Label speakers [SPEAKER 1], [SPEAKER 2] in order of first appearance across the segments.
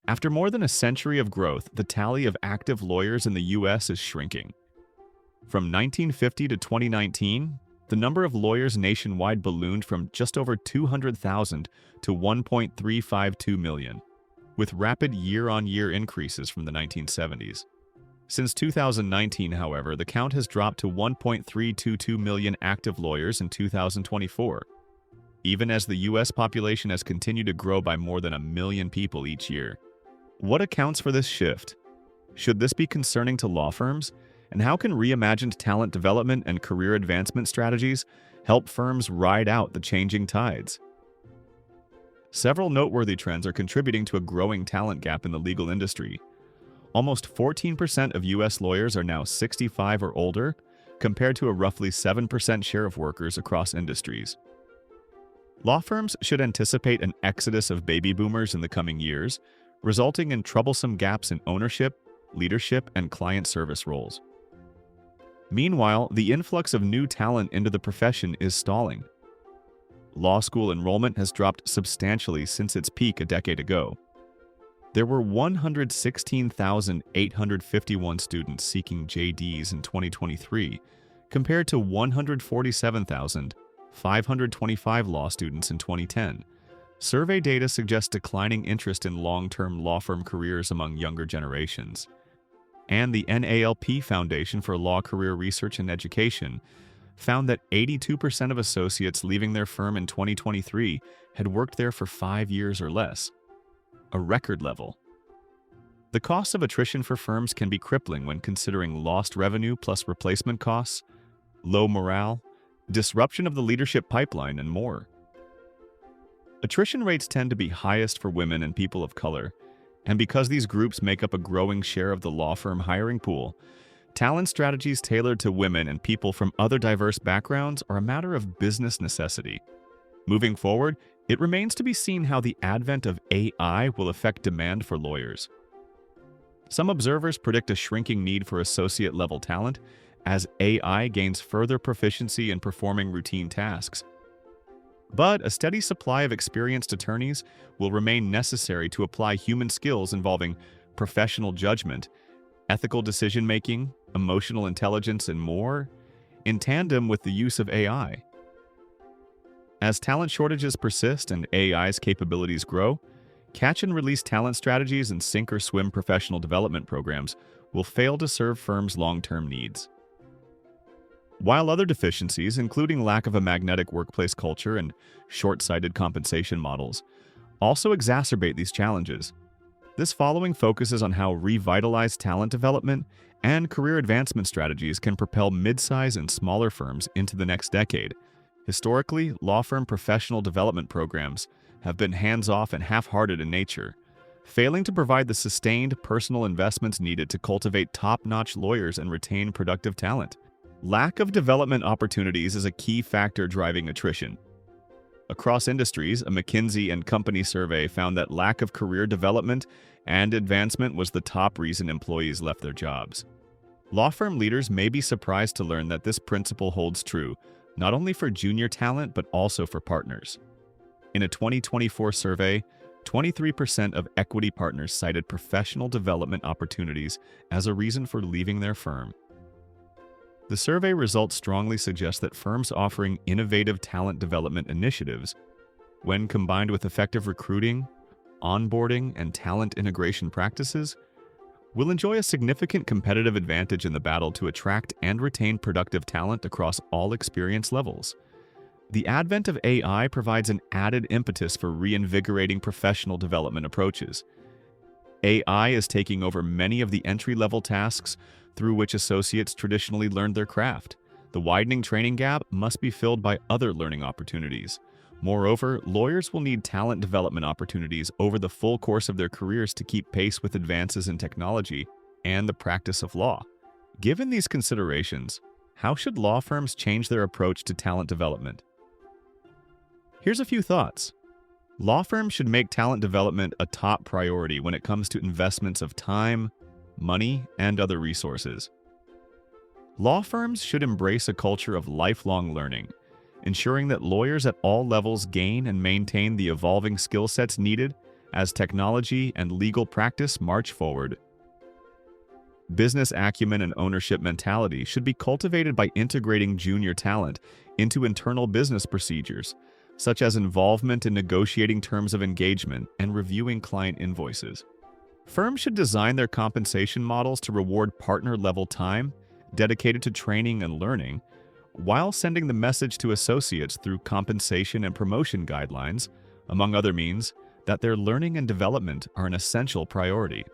[SPEAKER 1] After more than a century of growth, the tally of active lawyers in the U.S. is shrinking. From 1950 to 2019, the number of lawyers nationwide ballooned from just over 200,000 to 1.352 million, with rapid year-on-year increases from the 1970s. Since 2019, however, the count has dropped to 1.322 million active lawyers in 2024, even as the U.S. population has continued to grow by more than 1 million people each year. What accounts for this shift? Should this be concerning to law firms? And how can reimagined talent development and career advancement strategies help firms ride out the changing tides? Several noteworthy trends are contributing to a growing talent gap in the legal industry. Almost 14% of U.S. lawyers are now 65 or older, compared to a roughly 7% share of workers across industries. Law firms should anticipate an exodus of baby boomers in the coming years, resulting in troublesome gaps in ownership, leadership, and client service roles. Meanwhile, the influx of new talent into the profession is stalling. Law school enrollment has dropped substantially since its peak a decade ago. There were 116,851 students seeking JDs in 2023, compared to 147,525 law students in 2010. Survey data suggests declining interest in long-term law firm careers among younger generations. And the NALP Foundation for Law Career Research and Education found that 82% of associates leaving their firm in 2023 had worked there for 5 years or less, a record level. The cost of attrition for firms can be crippling when considering lost revenue plus replacement costs, low morale, disruption of the leadership pipeline, and more. Attrition rates tend to be highest for women and people of color, and because these groups make up a growing share of the law firm hiring pool, talent strategies tailored to women and people from other diverse backgrounds are a matter of business necessity. Moving forward, it remains to be seen how the advent of AI will affect demand for lawyers. Some observers predict a shrinking need for associate-level talent as AI gains further proficiency in performing routine tasks. But a steady supply of experienced attorneys will remain necessary to apply human skills involving professional judgment, ethical decision-making, emotional intelligence, and more, in tandem with the use of AI. As talent shortages persist and AI's capabilities grow, catch-and-release talent strategies and sink-or-swim professional development programs will fail to serve firms' long-term needs. While other deficiencies, including lack of a magnetic workplace culture and short-sighted compensation models, also exacerbate these challenges, this following focuses on how revitalized talent development and career advancement strategies can propel midsize and smaller firms into the next decade. Historically, law firm professional development programs have been hands-off and half-hearted in nature, failing to provide the sustained personal investments needed to cultivate top-notch lawyers and retain productive talent. Lack of development opportunities is a key factor driving attrition. Across industries, a McKinsey & Company survey found that lack of career development and advancement was the top reason employees left their jobs. Law firm leaders may be surprised to learn that this principle holds true not only for junior talent but also for partners. In a 2024 survey, 23% of equity partners cited professional development opportunities as a reason for leaving their firm. The survey results strongly suggest that firms offering innovative talent development initiatives, when combined with effective recruiting, onboarding, and talent integration practices, will enjoy a significant competitive advantage in the battle to attract and retain productive talent across all experience levels. The advent of AI provides an added impetus for reinvigorating professional development approaches. AI is taking over many of the entry-level tasks through which associates traditionally learned their craft. The widening training gap must be filled by other learning opportunities. Moreover, lawyers will need talent development opportunities over the full course of their careers to keep pace with advances in technology and the practice of law. Given these considerations, how should law firms change their approach to talent development? Here's a few thoughts. Law firms should make talent development a top priority when it comes to investments of time, money, and other resources. Law firms should embrace a culture of lifelong learning, ensuring that lawyers at all levels gain and maintain the evolving skill sets needed as technology and legal practice march forward. Business acumen and ownership mentality should be cultivated by integrating junior talent into internal business procedures, such as involvement in negotiating terms of engagement and reviewing client invoices. Firms should design their compensation models to reward partner-level time dedicated to training and learning, while sending the message to associates through compensation and promotion guidelines, among other means, that their learning and development are an essential priority.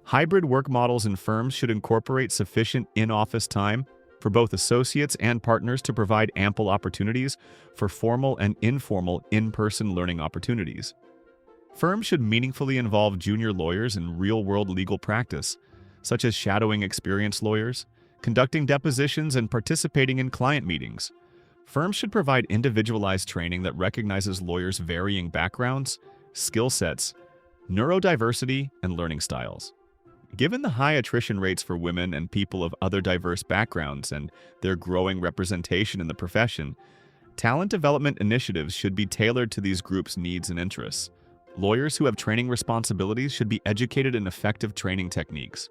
[SPEAKER 1] Hybrid work models in firms should incorporate sufficient in-office time for both associates and partners to provide ample opportunities for formal and informal in-person learning opportunities. Firms should meaningfully involve junior lawyers in real-world legal practice, such as shadowing experienced lawyers, conducting depositions, and participating in client meetings. Firms should provide individualized training that recognizes lawyers' varying backgrounds, skill sets, neurodiversity, and learning styles. Given the high attrition rates for women and people of other diverse backgrounds and their growing representation in the profession, talent development initiatives should be tailored to these groups' needs and interests. Lawyers who have training responsibilities should be educated in effective training techniques.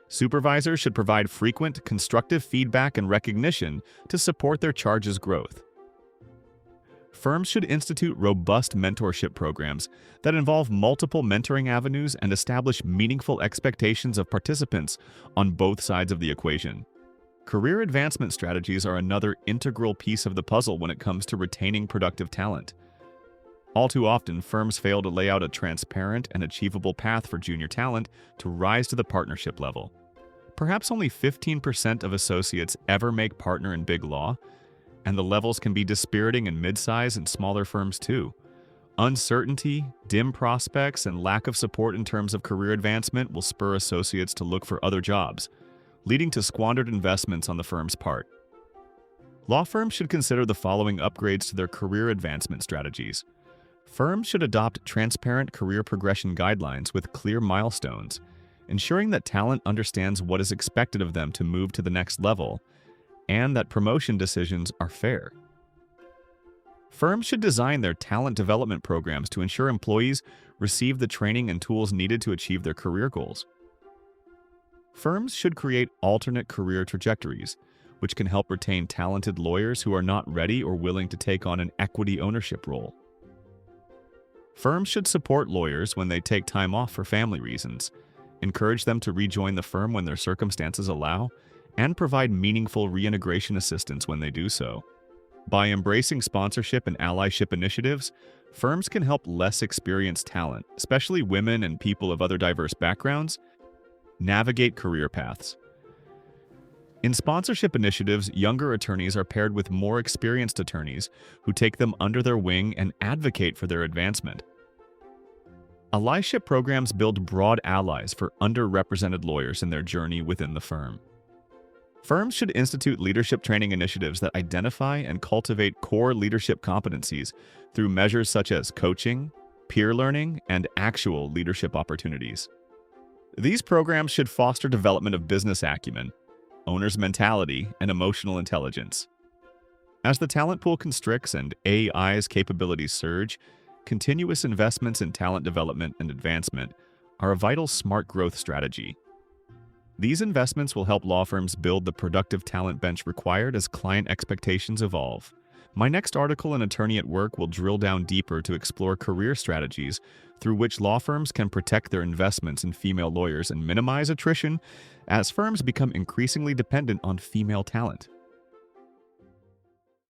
[SPEAKER 1] Supervisors should provide frequent, constructive feedback and recognition to support their charge's growth. Firms should institute robust mentorship programs that involve multiple mentoring avenues and establish meaningful expectations of participants on both sides of the equation. Career advancement strategies are another integral piece of the puzzle when it comes to retaining productive talent. All too often, firms fail to lay out a transparent and achievable path for junior talent to rise to the partnership level. Perhaps only 15% of associates ever make partner in big law, and the levels can be dispiriting in midsize and smaller firms too. Uncertainty, dim prospects, and lack of support in terms of career advancement will spur associates to look for other jobs, leading to squandered investments on the firm's part. Law firms should consider the following upgrades to their career advancement strategies. Firms should adopt transparent career progression guidelines with clear milestones, ensuring that talent understands what is expected of them to move to the next level, and that promotion decisions are fair. Firms should design their talent development programs to ensure employees receive the training and tools needed to achieve their career goals. Firms should create alternate career trajectories, which can help retain talented lawyers who are not ready or willing to take on an equity ownership role. Firms should support lawyers when they take time off for family reasons, encourage them to rejoin the firm when their circumstances allow, and provide meaningful reintegration assistance when they do so. By embracing sponsorship and allyship initiatives, firms can help less experienced talent, especially women and people of other diverse backgrounds, navigate career paths. In sponsorship initiatives, younger attorneys are paired with more experienced attorneys who take them under their wing and advocate for their advancement. Allyship programs build broad allies for underrepresented lawyers in their journey within the firm. Firms should institute leadership training initiatives that identify and cultivate core leadership competencies through measures such as coaching, peer learning, and actual leadership opportunities. These programs should foster development of business acumen, owner's mentality, and emotional intelligence. As the talent pool constricts and AI's capabilities surge, continuous investments in talent development and advancement are a vital smart growth strategy. These investments will help law firms build the productive talent bench required as client expectations evolve. My next article in Attorney at Work will drill down deeper to explore career strategies through which law firms can protect their investments in female lawyers and minimize attrition as firms become increasingly dependent on female talent.